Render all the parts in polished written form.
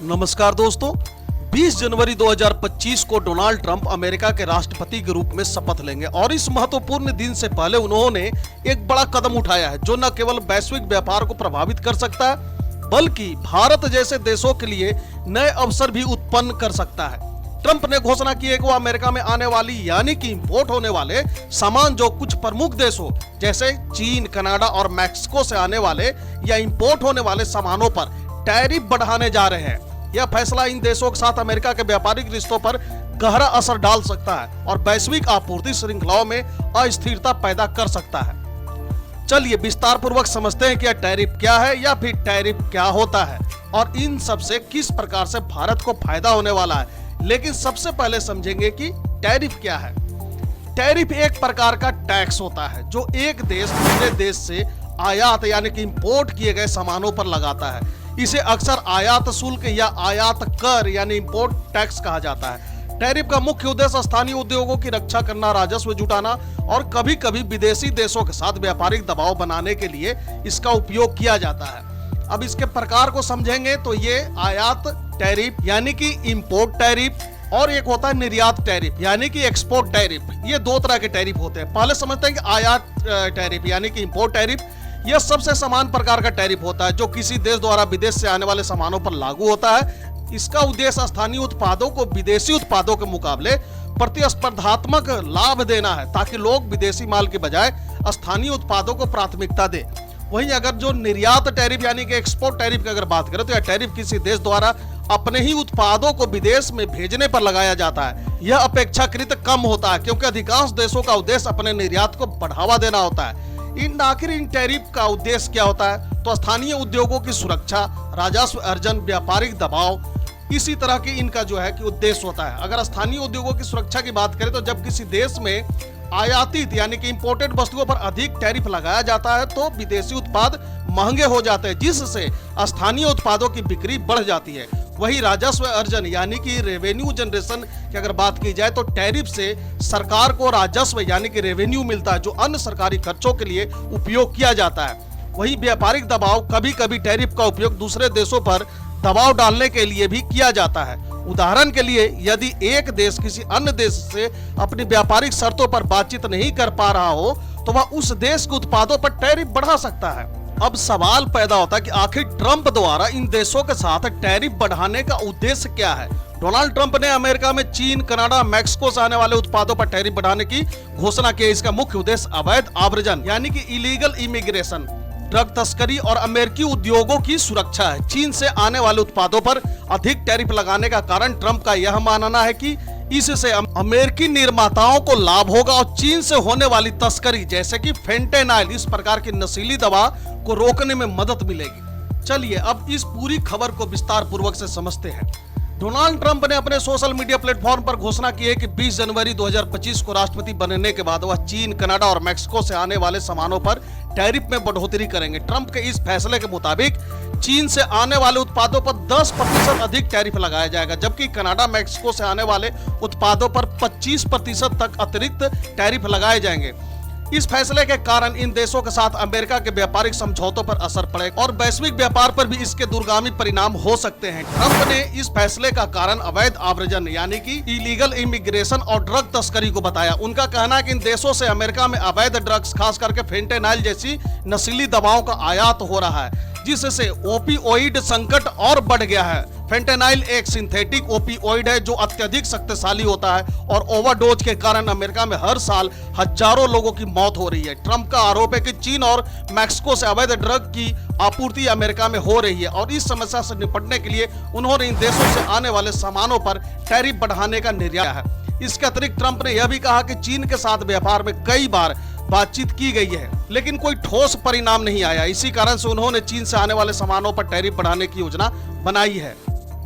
नमस्कार दोस्तों, 20 जनवरी 2025 को डोनाल्ड ट्रंप अमेरिका के राष्ट्रपति के रूप में शपथ लेंगे और इस महत्वपूर्ण दिन से पहले उन्होंने एक बड़ा कदम उठाया है जो न केवल वैश्विक व्यापार को प्रभावित कर सकता है बल्कि भारत जैसे देशों के लिए नए अवसर भी उत्पन्न कर सकता है। ट्रंप ने घोषणा की है कि वो अमेरिका में आने वाली यानी कि इंपोर्ट होने वाले सामान जो कुछ प्रमुख देशों जैसे चीन, कनाडा और मैक्सिको से आने वाले या इंपोर्ट होने वाले सामानों पर टैरिफ बढ़ाने जा रहे हैं। यह फैसला इन देशों के साथ अमेरिका के व्यापारिक रिश्तों पर गहरा असर डाल सकता है और वैश्विक आपूर्ति श्रृंखलाओं में अस्थिरता पैदा कर सकता है। चलिए विस्तार पूर्वक समझते हैं कि यह टैरिफ क्या है या फिर टैरिफ क्या होता है और इन सब से किस प्रकार से भारत को फायदा होने वाला है। लेकिन सबसे पहले समझेंगे कि टैरिफ क्या है। टैरिफ एक प्रकार का टैक्स होता है जो एक देश दूसरे देश से आयात यानी कि इंपोर्ट किए गए सामानों पर लगाता है। इसे अक्सर आयात शुल्क या आयात कर यानी इंपोर्ट टैक्स कहा जाता है। टैरिफ का मुख्य उद्देश्य स्थानीय उद्योगों की रक्षा करना, राजस्व जुटाना और कभी-कभी विदेशी देशों के साथ व्यापारिक दबाव बनाने के लिए इसका उपयोग किया जाता है। अब इसके प्रकार को समझेंगे तो ये आयात टैरिफ यानी कि इंपोर्ट टैरिफ और एक होता है निर्यात टैरिफ यानी कि एक्सपोर्ट टैरिफ। ये दो तरह के टैरिफ होते हैं। पहले समझते हैं कि आयात टैरिफ यानी कि इंपोर्ट टैरिफ। यह सबसे समान प्रकार का टैरिफ होता है जो किसी देश द्वारा विदेश से आने वाले सामानों पर लागू होता है। इसका उद्देश्य स्थानीय उत्पादों को विदेशी उत्पादों के मुकाबले प्रतिस्पर्धात्मक लाभ देना है ताकि लोग विदेशी माल के बजाय स्थानीय उत्पादों को प्राथमिकता दें। वहीं अगर जो निर्यात टैरिफ यानी कि एक्सपोर्ट टैरिफ की अगर बात करें तो यह टैरिफ किसी देश द्वारा अपने ही उत्पादों को विदेश में भेजने पर लगाया जाता है। यह अपेक्षाकृत कम होता है क्योंकि अधिकांश देशों का उद्देश्य अपने निर्यात को बढ़ावा देना होता है। आखिर इन टैरिफ का उद्देश्य क्या होता है तो स्थानीय उद्योगों की सुरक्षा, राजस्व अर्जन, व्यापारिक दबाव, इसी तरह की इनका जो है कि उद्देश्य होता है। अगर स्थानीय उद्योगों की सुरक्षा की बात करें तो जब किसी देश में आयातित यानी कि इंपोर्टेड वस्तुओं पर अधिक टैरिफ लगाया जाता है तो विदेशी उत्पाद महंगे हो जाते हैं जिससे स्थानीय उत्पादों की बिक्री बढ़ जाती है। वही राजस्व अर्जन यानी कि रेवेन्यू जनरेशन की अगर बात की जाए तो टैरिफ से सरकार को राजस्व यानी कि रेवेन्यू मिलता है जो अन्य सरकारी खर्चों के लिए उपयोग किया जाता है। वही व्यापारिक दबाव, कभी कभी टैरिफ का उपयोग दूसरे देशों पर दबाव डालने के लिए भी किया जाता है। उदाहरण के लिए यदि एक देश किसी अन्य देश से अपनी व्यापारिक शर्तों पर बातचीत नहीं कर पा रहा हो तो वह उस देश के उत्पादों पर टैरिफ बढ़ा सकता है। अब सवाल पैदा होता है कि आखिर ट्रंप द्वारा इन देशों के साथ टैरिफ बढ़ाने का उद्देश्य क्या है। डोनाल्ड ट्रंप ने अमेरिका में चीन, कनाडा, मैक्सिको से आने वाले उत्पादों पर टैरिफ बढ़ाने की घोषणा की। इसका मुख्य उद्देश्य अवैध आव्रजन यानी कि इलीगल इमिग्रेशन, ड्रग तस्करी और अमेरिकी उद्योगों की सुरक्षा है। चीन से आने वाले उत्पादों पर अधिक टैरिफ लगाने का कारण ट्रंप का यह मानना है कि इससे अमेरिकी निर्माताओं को लाभ होगा और चीन से होने वाली तस्करी जैसे कि फेंटेनाइल, इस प्रकार की नशीली दवा को रोकने में मदद मिलेगी। चलिए अब इस पूरी खबर को विस्तार पूर्वक से समझते हैं। डोनाल्ड ट्रंप ने अपने सोशल मीडिया प्लेटफॉर्म पर घोषणा की है कि 20 जनवरी 2025 को राष्ट्रपति बनने के बाद वह चीन, कनाडा और मैक्सिको से आने वाले सामानों पर टैरिफ में बढ़ोतरी करेंगे। ट्रंप के इस फैसले के मुताबिक चीन से आने वाले उत्पादों पर 10% अधिक टैरिफ लगाया जाएगा जबकि कनाडा, मैक्सिको से आने वाले उत्पादों पर 25% तक अतिरिक्त टैरिफ लगाए जाएंगे। इस फैसले के कारण इन देशों के साथ अमेरिका के व्यापारिक समझौतों पर असर पड़ेगा और वैश्विक व्यापार पर भी इसके दूरगामी परिणाम हो सकते हैं। ट्रंप ने इस फैसले का कारण अवैध आव्रजन यानी कि इलीगल इमिग्रेशन और ड्रग तस्करी को बताया। उनका कहना है कि इन देशों से अमेरिका में अवैध ड्रग्स, खास करके फेंटेनाइल जैसी नशीली दवाओं का आयात हो रहा है जिससे ओपियोइड संकट और बढ़ गया है। फेंटेनाइल एक सिंथेटिक ओपियोइड है जो अत्यधिक शक्तिशाली होता है और ओवरडोज के कारण अमेरिका में हर साल हजारों लोगों की मौत हो रही है। ट्रंप का आरोप है कि चीन और मैक्सिको से अवैध ड्रग की आपूर्ति अमेरिका में हो रही है और इस समस्या से निपटने के लिए उन्होंने इन देशों से आने वाले सामानों पर टैरिफ बढ़ाने का निर्णय है। इसके अतिरिक्त ट्रंप ने यह भी कहा कि चीन के साथ व्यापार में कई बार बातचीत की गई है लेकिन कोई ठोस परिणाम नहीं आया। इसी कारण से उन्होंने चीन से आने वाले सामानों पर टैरिफ बढ़ाने की योजना बनाई है।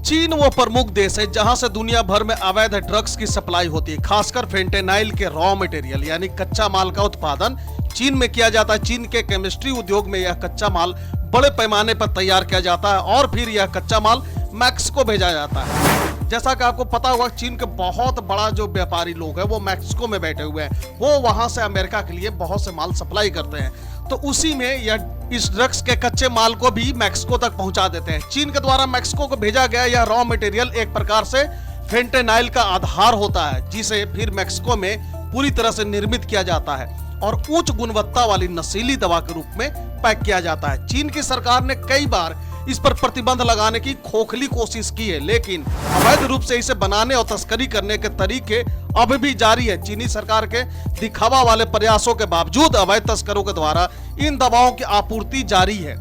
चीन वो प्रमुख देश है जहां से दुनिया भर में अवैध ड्रग्स की सप्लाई होती है, खासकर फेंटेनाइल के रॉ मटेरियल यानी कच्चा माल का उत्पादन चीन में किया जाता है। चीन के केमिस्ट्री उद्योग में यह कच्चा माल बड़े पैमाने पर तैयार किया जाता है और फिर यह कच्चा माल मैक्सिको भेजा जाता है। जैसा कि आपको पता होगा चीन के बहुत बड़ा जो व्यापारी लोग हैं वो मैक्सिको में बैठे हुए हैं, वो वहां से अमेरिका के लिए बहुत से माल सप्लाई करते हैं। तो उसी में यह इस ड्रग्स के कच्चे माल को भी मैक्सिको तक पहुंचा देते हैं। चीन के द्वारा मैक्सिको को भेजा गया यह रॉ मटेरियल एक प्रकार से फेंटेनाइल का आधार होता है, जिसे फिर मैक्सिको में पूरी तरह से निर्मित किया जाता है और उच्च गुणवत्ता वाली नशीली दवा के रूप में पैक किया जाता है। चीन की सरकार ने कई बार इस पर प्रतिबंध लगाने की खोखली कोशिश की है, लेकिन अवैध रूप से इसे बनाने और तस्करी करने के तरीके अब भी जारी है। चीनी सरकार के दिखावा वाले प्रयासों के बावजूद अवैध तस्करों के द्वारा इन दवाओं की आपूर्ति जारी है।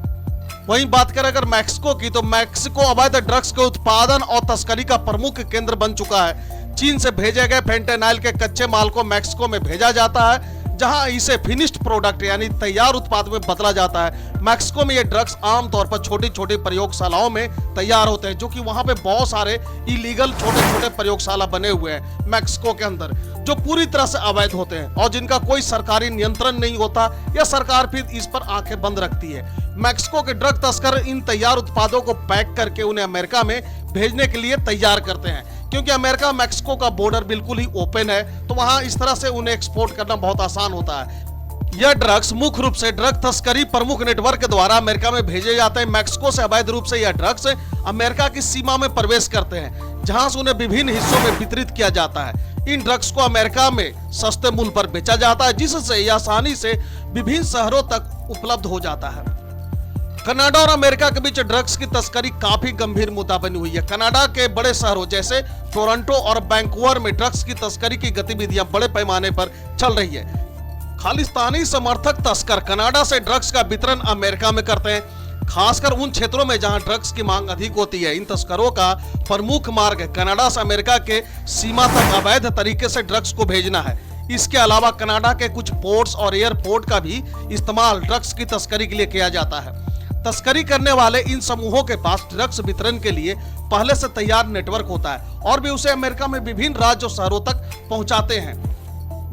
वहीं बात करें अगर मैक्सिको की, तो मैक्सिको अवैध ड्रग्स के उत्पादन और तस्करी का प्रमुख केंद्र बन चुका है। चीन से भेजे गए फेंटेनाइल के कच्चे माल को मैक्सिको में भेजा जाता है, जहां इसे फिनिश्ड प्रोडक्ट यानी तैयार उत्पाद में बदला जाता है। मैक्सिको में ये ड्रग्स आमतौर पर छोटी छोटी प्रयोगशालाओं में तैयार होते हैं, जो कि वहां पे बहुत सारे इलीगल छोटे छोटे प्रयोगशाला बने हुए हैं मैक्सिको के अंदर, जो पूरी तरह से अवैध होते हैं और जिनका कोई सरकारी नियंत्रण नहीं होता या सरकार फिर इस पर आंखें बंद रखती है। मैक्सिको के ड्रग तस्कर इन तैयार उत्पादों को पैक करके उन्हें अमेरिका में भेजने के लिए तैयार करते हैं, क्योंकि अमेरिका मैक्सिको का बॉर्डर बिल्कुल ही ओपन है, तो वहां इस तरह से उन्हें एक्सपोर्ट करना बहुत आसान होता है। यह ड्रग्स मुख्य रूप से ड्रग तस्करी प्रमुख नेटवर्क के द्वारा अमेरिका में भेजे जाते हैं। मैक्सिको से अवैध रूप से यह ड्रग्स अमेरिका की सीमा में प्रवेश करते हैं, जहां से उन्हें विभिन्न हिस्सों में वितरित किया जाता है। इन ड्रग्स को अमेरिका में सस्ते मूल्य पर बेचा जाता है, जिससे यह आसानी से विभिन्न शहरों तक उपलब्ध हो जाता है। कनाडा और अमेरिका के बीच ड्रग्स की तस्करी काफी गंभीर मुद्दा बनी हुई है। कनाडा के बड़े शहरों जैसे टोरंटो और वैंकूवर में ड्रग्स की तस्करी की गतिविधियां बड़े पैमाने पर चल रही है। खालिस्तानी समर्थक तस्कर कनाडा से ड्रग्स का वितरण अमेरिका में करते हैं, खासकर उन क्षेत्रों में जहां ड्रग्स की मांग अधिक होती है। इन तस्करों का प्रमुख मार्ग कनाडा से अमेरिका के सीमा तक अवैध तरीके से ड्रग्स को भेजना है। इसके अलावा कनाडा के कुछ पोर्ट्स और एयरपोर्ट का भी इस्तेमाल ड्रग्स की तस्करी के लिए किया जाता है। तस्करी करने वाले इन समूहों के पास ड्रग्स वितरण के लिए पहले से तैयार नेटवर्क होता है और वे उसे अमेरिका में विभिन्न राज्य और शहरों तक पहुंचाते हैं।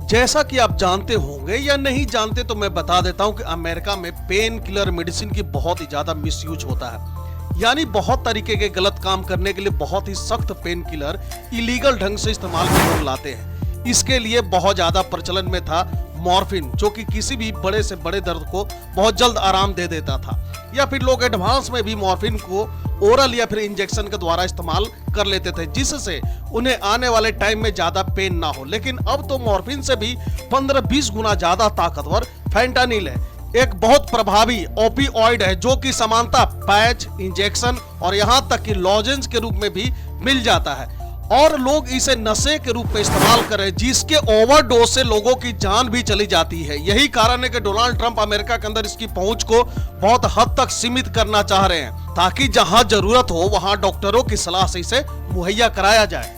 जैसा कि आप जानते होंगे या नहीं जानते, तो मैं बता देता हूं कि अमेरिका में पेन किलर मेडिसिन की बहुत ही ज्यादा मिसयूज होता है, यानी बहुत तरीके के गलत काम करने के लिए बहुत ही सख्त पेन किलर इलीगल ढंग से इस्तेमाल में लोग लाते हैं। इसके लिए बहुत ज्यादा प्रचलन में था मॉर्फिन, जो कि किसी भी बड़े से बड़े दर्द को बहुत जल्द आराम दे देता था, या फिर लोग एडवांस में भी मॉर्फिन को ओरल या फिर इंजेक्शन के द्वारा इस्तेमाल कर लेते थे, जिससे उन्हें आने वाले टाइम में ज्यादा पेन ना हो। लेकिन अब तो मॉर्फिन से भी 15-20 गुना ज्यादा ताकतवर फेंटानिल है, एक बहुत प्रभावी ओपिओइड है, जो कि समानता पैच, इंजेक्शन और यहां तक कि लॉजेंस के रूप में भी मिल जाता है, और लोग इसे नशे के रूप में इस्तेमाल कर रहे हैं, जिसके ओवरडोज से लोगों की जान भी चली जाती है। यही कारण है कि डोनाल्ड ट्रंप अमेरिका के अंदर इसकी पहुंच को बहुत हद तक सीमित करना चाह रहे हैं, ताकि जहां जरूरत हो वहां डॉक्टरों की सलाह से इसे मुहैया कराया जाए।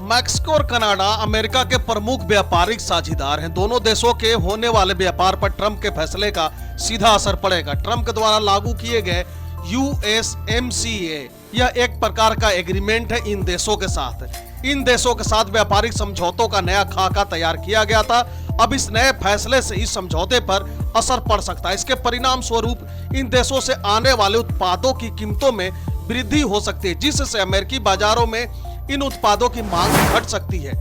मैक्सिको और कनाडा अमेरिका के प्रमुख व्यापारिक साझेदार हैं। दोनों देशों के होने वाले व्यापार पर ट्रंप के फैसले का सीधा असर पड़ेगा। ट्रंप के द्वारा लागू किए गए USMCA यह एक प्रकार का एग्रीमेंट है इन देशों के साथ। इन देशों के साथ व्यापारिक समझौतों का नया खाका तैयार किया गया था। अब इस नए फैसले से इस समझौते पर असर पड़ सकता है। इसके परिणाम स्वरूप इन देशों से आने वाले उत्पादों की कीमतों में वृद्धि हो सकती है, जिससे अमेरिकी बाजारों में इन उत्पादों की मांग घट सकती है।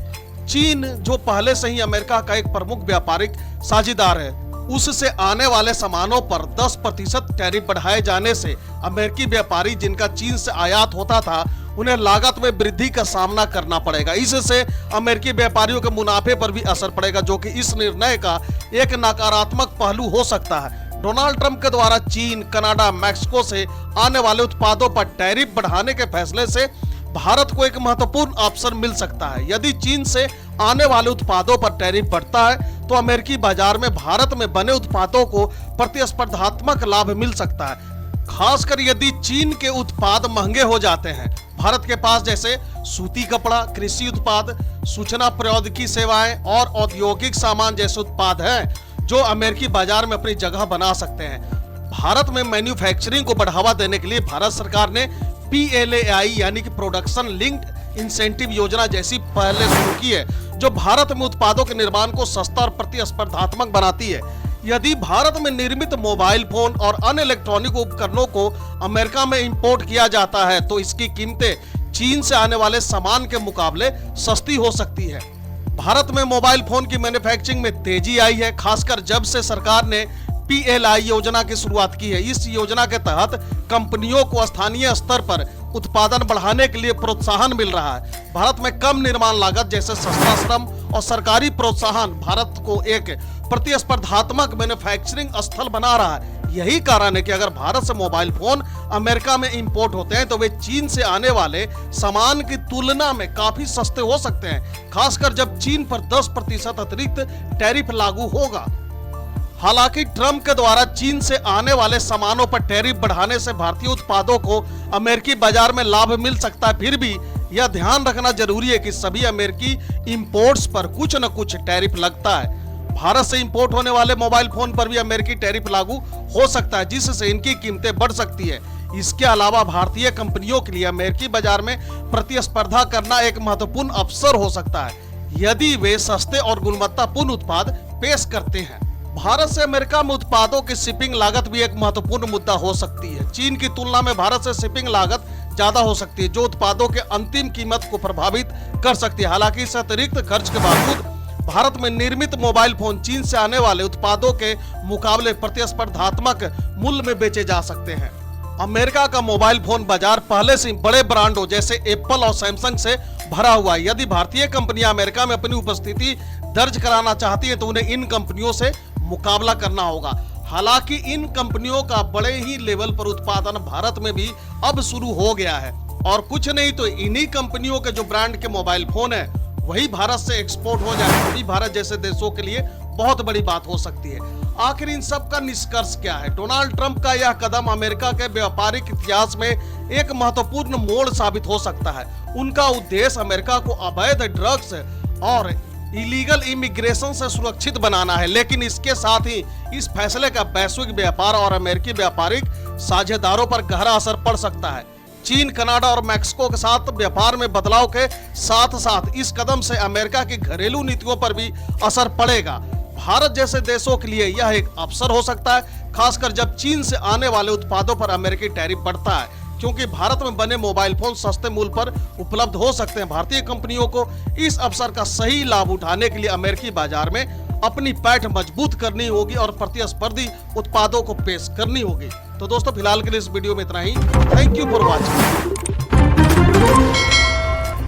चीन, जो पहले से ही अमेरिका का एक प्रमुख व्यापारिक साझेदार है, उससे आने वाले सामानों पर 10% टैरिफ बढ़ाए जाने से अमेरिकी व्यापारी जिनका चीन से आयात होता था, उन्हें लागत में वृद्धि का सामना करना पड़ेगा। इससे अमेरिकी व्यापारियों के मुनाफे पर भी असर पड़ेगा, जो कि इस निर्णय का एक नकारात्मक पहलू हो सकता है। डोनाल्ड ट्रंप के द्वारा चीन, कनाडा, मैक्सिको से आने वाले उत्पादों पर टैरिफ बढ़ाने के फैसले से भारत को एक महत्वपूर्ण अवसर मिल सकता है। यदि चीन से आने वाले उत्पादों पर टैरिफ बढ़ता है, तो अमेरिकी बाजार में भारत में बने उत्पादों को प्रतिस्पर्धात्मक लाभ मिल सकता है, खासकर यदि चीन के उत्पाद महंगे हो जाते हैं। भारत के पास जैसे सूती कपड़ा, कृषि उत्पाद, सूचना प्रौद्योगिकी सेवाएं और औद्योगिक सामान जैसे उत्पाद हैं, जो अमेरिकी बाजार में अपनी जगह बना सकते हैं। भारत में मैन्युफैक्चरिंग को बढ़ावा देने के लिए भारत सरकार ने PLAI यानी कि प्रोडक्शन लिंक्ड इंसेंटिव योजना जैसी पहले शुरू की है, जो भारत में उत्पादों के निर्माण को सस्ता और प्रतिस्पर्धात्मक बनाती है। यदि भारत में निर्मित मोबाइल फोन और अन्य इलेक्ट्रॉनिक उपकरणों को अमेरिका में इंपोर्ट किया जाता है, तो इसकी कीमतें चीन से आने वाले सामान के मुकाबले सस्ती हो सकती है। भारत में मोबाइल फोन की मैन्युफैक्चरिंग में तेजी आई है, खासकर जब से सरकार ने PLI योजना की शुरुआत की है। इस योजना के तहत कंपनियों को स्थानीय स्तर पर उत्पादन बढ़ाने के लिए प्रोत्साहन मिल रहा है। भारत में कम निर्माण लागत जैसे सस्ता श्रम और सरकारी प्रोत्साहन भारत को एक प्रतिस्पर्धात्मक मैन्युफैक्चरिंग स्थल बना रहा है। यही कारण है कि अगर भारत से मोबाइल फोन अमेरिका में इंपोर्ट होते हैं तो वे चीन से आने वाले सामान की तुलना में काफी सस्ते हो सकते हैं, खासकर जब चीन पर 10% अतिरिक्त टैरिफ लागू होगा। हालांकि ट्रंप के द्वारा चीन से आने वाले सामानों पर टैरिफ बढ़ाने से भारतीय उत्पादों को अमेरिकी बाजार में लाभ मिल सकता है। फिर भी यह ध्यान रखना जरूरी है कि सभी अमेरिकी इंपोर्ट्स पर कुछ न कुछ टैरिफ लगता है। भारत से इंपोर्ट होने वाले मोबाइल फोन पर भी अमेरिकी टैरिफ लागू हो सकता है, जिससे इनकी कीमतें बढ़ सकती है। इसके अलावा भारतीय कंपनियों के लिए अमेरिकी बाजार में प्रतिस्पर्धा करना एक महत्वपूर्ण अवसर हो सकता है, यदि वे सस्ते और गुणवत्तापूर्ण उत्पाद पेश करते हैं। भारत से अमेरिका में उत्पादों की शिपिंग लागत भी एक महत्वपूर्ण मुद्दा हो सकती है। चीन की तुलना में भारत से शिपिंग लागत ज्यादा हो सकती है, जो उत्पादों के अंतिम कीमत को प्रभावित कर सकती है। हालांकि इस अतिरिक्त खर्च के बावजूद भारत में निर्मित मोबाइल फोन चीन से आने वाले उत्पादों के मुकाबले प्रतिस्पर्धात्मक मूल्य में बेचे जा सकते हैं। अमेरिका का मोबाइल फोन बाजार पहले से बड़े ब्रांडों जैसे एप्पल और सैमसंग से भरा हुआ है। यदि भारतीय कंपनियां अमेरिका में अपनी उपस्थिति दर्ज कराना चाहती है तो उन्हें इन कंपनियों से मुकाबला करना होगा। हालांकि इन कंपनियों का बड़े ही लेवल पर उत्पादन भारत में भी अब शुरू हो गया है, और कुछ नहीं तो इन्हीं कंपनियों के जो ब्रांड के मोबाइल फोन है वही भारत से एक्सपोर्ट हो जाए, वही भारत जैसे देशों के लिए बहुत बड़ी बात हो सकती है। आखिर इन सब का निष्कर्ष क्या है? डोनाल्ड ट्रंप का यह कदम अमेरिका के व्यापारिक इतिहास में एक महत्वपूर्ण मोड़ साबित हो सकता है। उनका उद्देश्य अमेरिका को अवैध ड्रग्स और इलीगल इमिग्रेशन से सुरक्षित बनाना है, लेकिन इसके साथ ही इस फैसले का वैश्विक व्यापार और अमेरिकी व्यापारिक साझेदारों पर गहरा असर पड़ सकता है। चीन, कनाडा और मैक्सिको के साथ व्यापार में बदलाव के साथ साथ इस कदम से अमेरिका की घरेलू नीतियों पर भी असर पड़ेगा। भारत जैसे देशों के लिए यह एक अवसर हो सकता है, खासकर जब चीन से आने वाले उत्पादों पर अमेरिकी टैरिफ बढ़ता है, क्योंकि भारत में बने मोबाइल फोन सस्ते मूल्य पर उपलब्ध हो सकते हैं। भारतीय कंपनियों को इस अवसर का सही लाभ उठाने के लिए अमेरिकी बाजार में अपनी पैठ मजबूत करनी होगी और प्रतिस्पर्धी उत्पादों को पेश करनी होगी। तो दोस्तों, फिलहाल के लिए इस वीडियो में इतना ही। Thank you for watching.